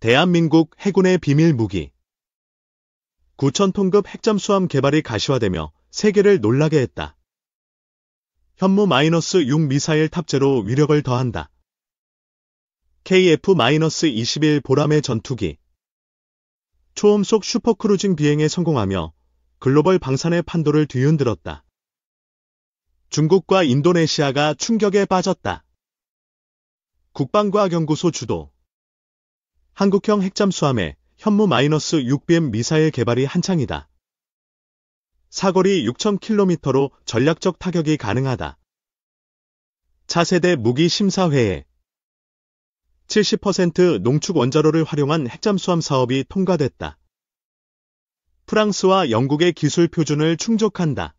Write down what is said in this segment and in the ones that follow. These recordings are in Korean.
대한민국 해군의 비밀 무기 9,000톤급 핵잠수함 개발이 가시화되며 세계를 놀라게 했다. 현무-6 미사일 탑재로 위력을 더한다. KF-21 보람의 전투기 초음속 슈퍼크루징 비행에 성공하며 글로벌 방산의 판도를 뒤흔들었다. 중국과 인도네시아가 충격에 빠졌다. 국방과학연구소 주도 한국형 핵잠수함의 현무-6BM 미사일 개발이 한창이다. 사거리 6,000km로 전략적 타격이 가능하다. 차세대 무기 심사회에 70% 농축 원자로를 활용한 핵잠수함 사업이 통과됐다. 프랑스와 영국의 기술 표준을 충족한다.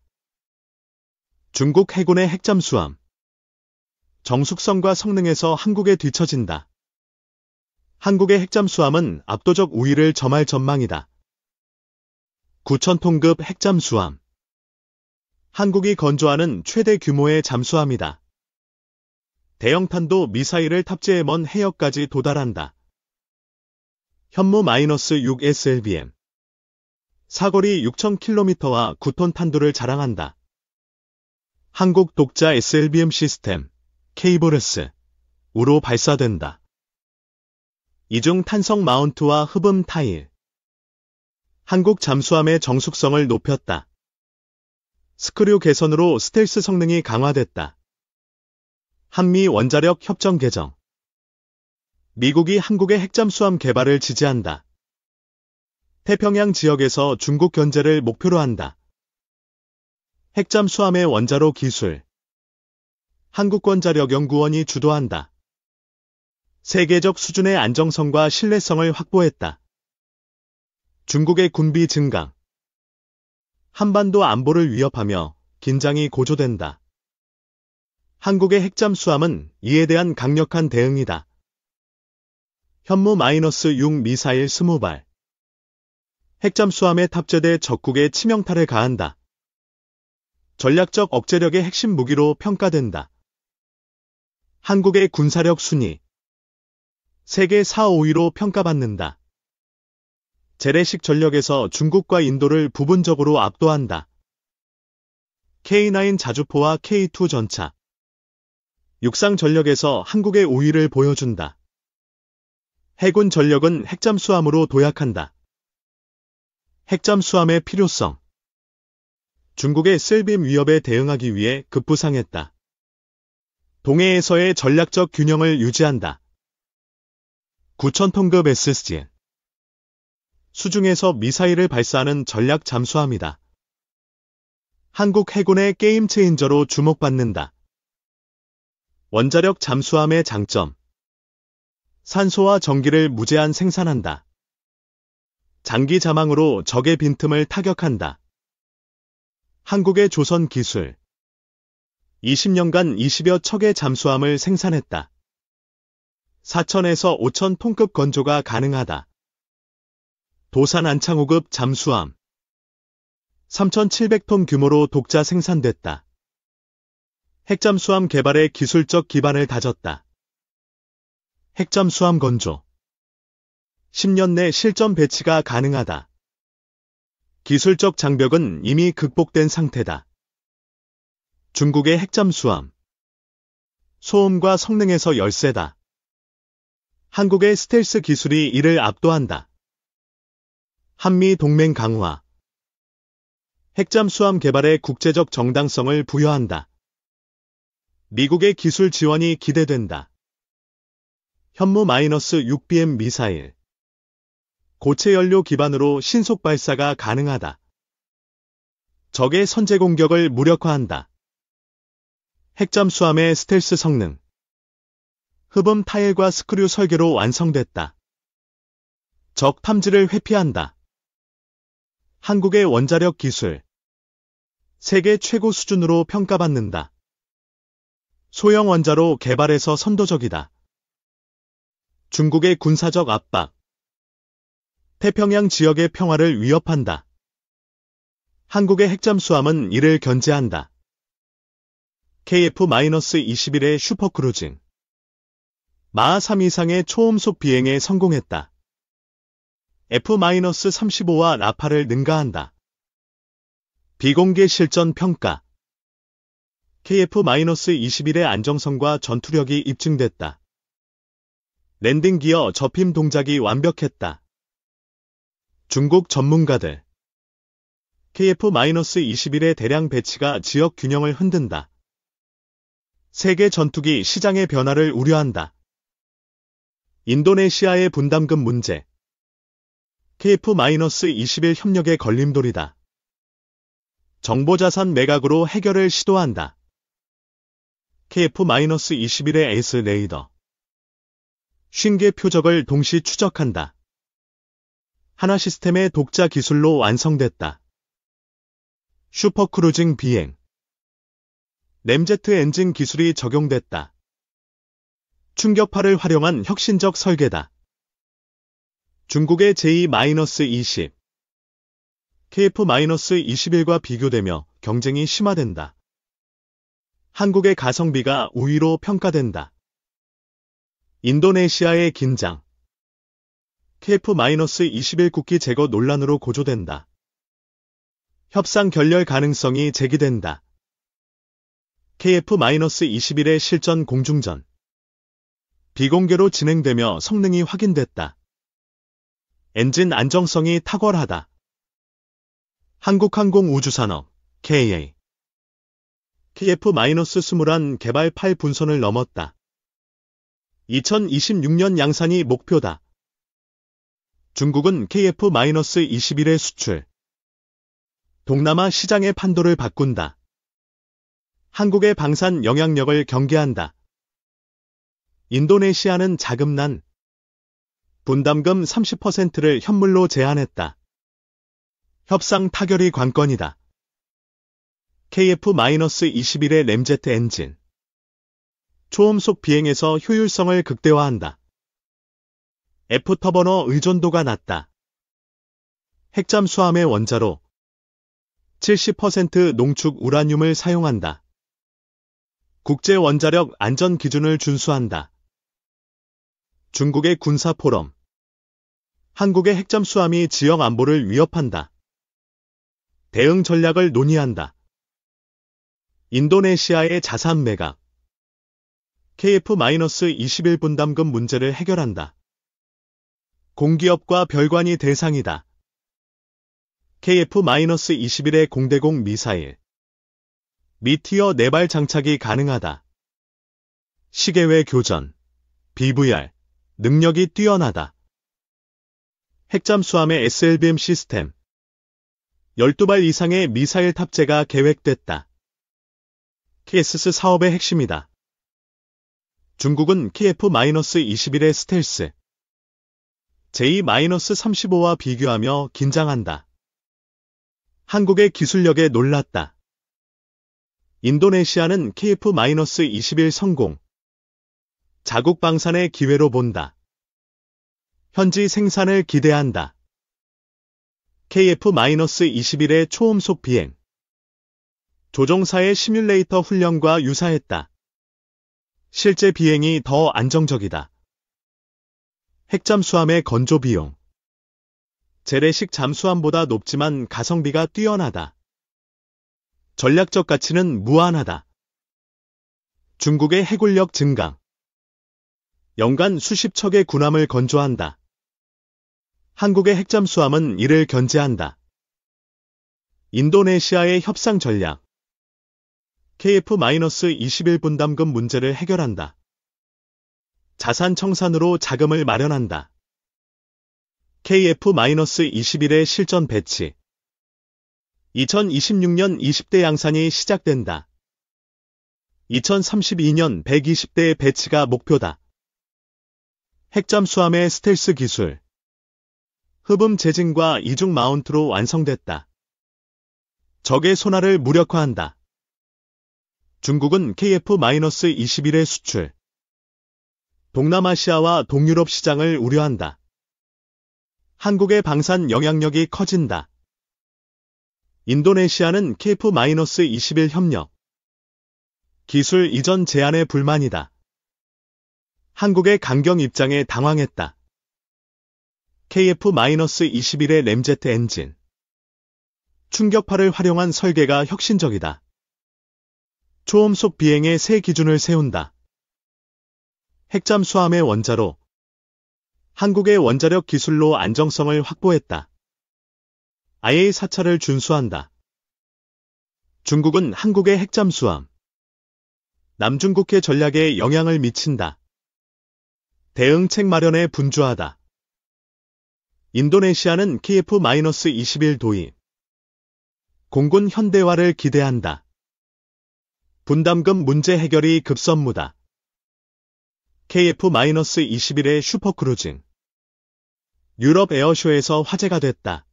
중국 해군의 핵잠수함 정숙성과 성능에서 한국에 뒤처진다. 한국의 핵잠수함은 압도적 우위를 점할 전망이다. 9,000톤급 핵잠수함 한국이 건조하는 최대 규모의 잠수함이다. 대형탄도 미사일을 탑재해 먼 해역까지 도달한다. 현무-6 SLBM 사거리 6,000km와 9톤 탄두를 자랑한다. 한국 독자 SLBM 시스템 케이브레스으로 발사된다. 이중 탄성 마운트와 흡음 타일 한국 잠수함의 정숙성을 높였다. 스크류 개선으로 스텔스 성능이 강화됐다. 한미 원자력 협정 개정 미국이 한국의 핵잠수함 개발을 지지한다. 태평양 지역에서 중국 견제를 목표로 한다. 핵잠수함의 원자로 기술 한국원자력연구원이 주도한다. 세계적 수준의 안정성과 신뢰성을 확보했다. 중국의 군비 증강 한반도 안보를 위협하며 긴장이 고조된다. 한국의 핵잠수함은 이에 대한 강력한 대응이다. 현무-6 미사일 20발 핵잠수함에 탑재돼 적국의 치명타를 가한다. 전략적 억제력의 핵심 무기로 평가된다. 한국의 군사력 순위 세계 4, 5위로 평가받는다. 재래식 전력에서 중국과 인도를 부분적으로 압도한다. K9 자주포와 K2 전차 육상 전력에서 한국의 우위를 보여준다. 해군 전력은 핵잠수함으로 도약한다. 핵잠수함의 필요성 중국의 SLBM 위협에 대응하기 위해 급부상했다. 동해에서의 전략적 균형을 유지한다. 9,000톤급 SSG 수중에서 미사일을 발사하는 전략 잠수함이다. 한국 해군의 게임 체인저로 주목받는다. 원자력 잠수함의 장점 산소와 전기를 무제한 생산한다. 장기 자망으로 적의 빈틈을 타격한다. 한국의 조선 기술 20년간 20여 척의 잠수함을 생산했다. 4,000에서 5,000톤급 건조가 가능하다. 도산 안창호급 잠수함 3,700톤 규모로 독자 생산됐다. 핵잠수함 개발의 기술적 기반을 다졌다. 핵잠수함 건조 10년 내 실전 배치가 가능하다. 기술적 장벽은 이미 극복된 상태다. 중국의 핵잠수함 소음과 성능에서 열세다. 한국의 스텔스 기술이 이를 압도한다. 한미 동맹 강화 핵잠수함 개발에 국제적 정당성을 부여한다. 미국의 기술 지원이 기대된다. 현무-6BM 미사일 고체 연료 기반으로 신속 발사가 가능하다. 적의 선제 공격을 무력화한다. 핵잠수함의 스텔스 성능 흡음 타일과 스크류 설계로 완성됐다. 적 탐지를 회피한다. 한국의 원자력 기술 세계 최고 수준으로 평가받는다. 소형 원자로 개발에서 선도적이다. 중국의 군사적 압박 태평양 지역의 평화를 위협한다. 한국의 핵잠수함은 이를 견제한다. KF-21의 슈퍼크루징 마하 3 이상의 초음속 비행에 성공했다. F-35와 라팔을 능가한다. 비공개 실전 평가. KF-21의 안정성과 전투력이 입증됐다. 랜딩 기어 접힘 동작이 완벽했다. 중국 전문가들. KF-21의 대량 배치가 지역 균형을 흔든다. 세계 전투기 시장의 변화를 우려한다. 인도네시아의 분담금 문제. KF-21 협력의 걸림돌이다. 정보자산 매각으로 해결을 시도한다. KF-21의 에이스 레이더. 50개 표적을 동시 추적한다. 하나시스템의 독자 기술로 완성됐다. 슈퍼크루징 비행. 램제트 엔진 기술이 적용됐다. 충격파를 활용한 혁신적 설계다. 중국의 J-20. KF-21과 비교되며 경쟁이 심화된다. 한국의 가성비가 우위로 평가된다. 인도네시아의 긴장. KF-21 국기 제거 논란으로 고조된다. 협상 결렬 가능성이 제기된다. KF-21의 실전 공중전. 비공개로 진행되며 성능이 확인됐다. 엔진 안정성이 탁월하다. 한국항공우주산업, KA. KF-21 개발 8분선을 넘었다. 2026년 양산이 목표다. 중국은 KF-21의 수출. 동남아 시장의 판도를 바꾼다. 한국의 방산 영향력을 경계한다. 인도네시아는 자금난. 분담금 30%를 현물로 제한했다. 협상 타결이 관건이다. KF-21의 램제트 엔진. 초음속 비행에서 효율성을 극대화한다. F터버너 의존도가 낮다. 핵잠수함의 원자로 70% 농축 우라늄을 사용한다. 국제원자력 안전 기준을 준수한다. 중국의 군사포럼. 한국의 핵잠수함이 지역 안보를 위협한다. 대응 전략을 논의한다. 인도네시아의 자산 매각. KF-21 분담금 문제를 해결한다. 공기업과 별관이 대상이다. KF-21의 공대공 미사일. 미티어 4발 장착이 가능하다. 시계외 교전. BVR. 능력이 뛰어나다. 핵잠수함의 SLBM 시스템. 12발 이상의 미사일 탑재가 계획됐다. KSS 사업의 핵심이다. 중국은 KF-21의 스텔스. J-35와 비교하며 긴장한다. 한국의 기술력에 놀랐다. 인도네시아는 KF-21 성공. 자국 방산의 기회로 본다. 현지 생산을 기대한다. KF-21의 초음속 비행. 조종사의 시뮬레이터 훈련과 유사했다. 실제 비행이 더 안정적이다. 핵잠수함의 건조 비용. 재래식 잠수함보다 높지만 가성비가 뛰어나다. 전략적 가치는 무한하다. 중국의 해군력 증강. 연간 수십 척의 군함을 건조한다. 한국의 핵잠수함은 이를 견제한다. 인도네시아의 협상 전략. KF-21 분담금 문제를 해결한다. 자산 청산으로 자금을 마련한다. KF-21의 실전 배치. 2026년 20대 양산이 시작된다. 2032년 120대의 배치가 목표다. 핵잠수함의 스텔스 기술. 흡음 재진과 이중 마운트로 완성됐다. 적의 손알을 무력화한다. 중국은 KF-21의 수출. 동남아시아와 동유럽 시장을 우려한다. 한국의 방산 영향력이 커진다. 인도네시아는 KF-21 협력. 기술 이전 제한에 불만이다. 한국의 강경 입장에 당황했다. KF-21의 램제트 엔진. 충격파를 활용한 설계가 혁신적이다. 초음속 비행의 새 기준을 세운다. 핵잠수함의 원자로. 한국의 원자력 기술로 안정성을 확보했다. IA 사찰을 준수한다. 중국은 한국의 핵잠수함. 남중국해 전략에 영향을 미친다. 대응책 마련에 분주하다. 인도네시아는 KF-21 도입. 공군 현대화를 기대한다. 분담금 문제 해결이 급선무다. KF-21의 슈퍼크루징. 유럽 에어쇼에서 화제가 됐다.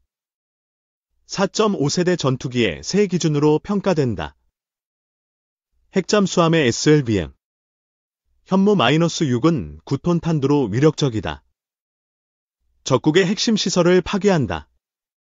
4.5세대 전투기의 새 기준으로 평가된다. 핵잠수함의 SLBM. 현무-6은 9톤 탄두로 위력적이다. 적국의 핵심 시설을 파괴한다.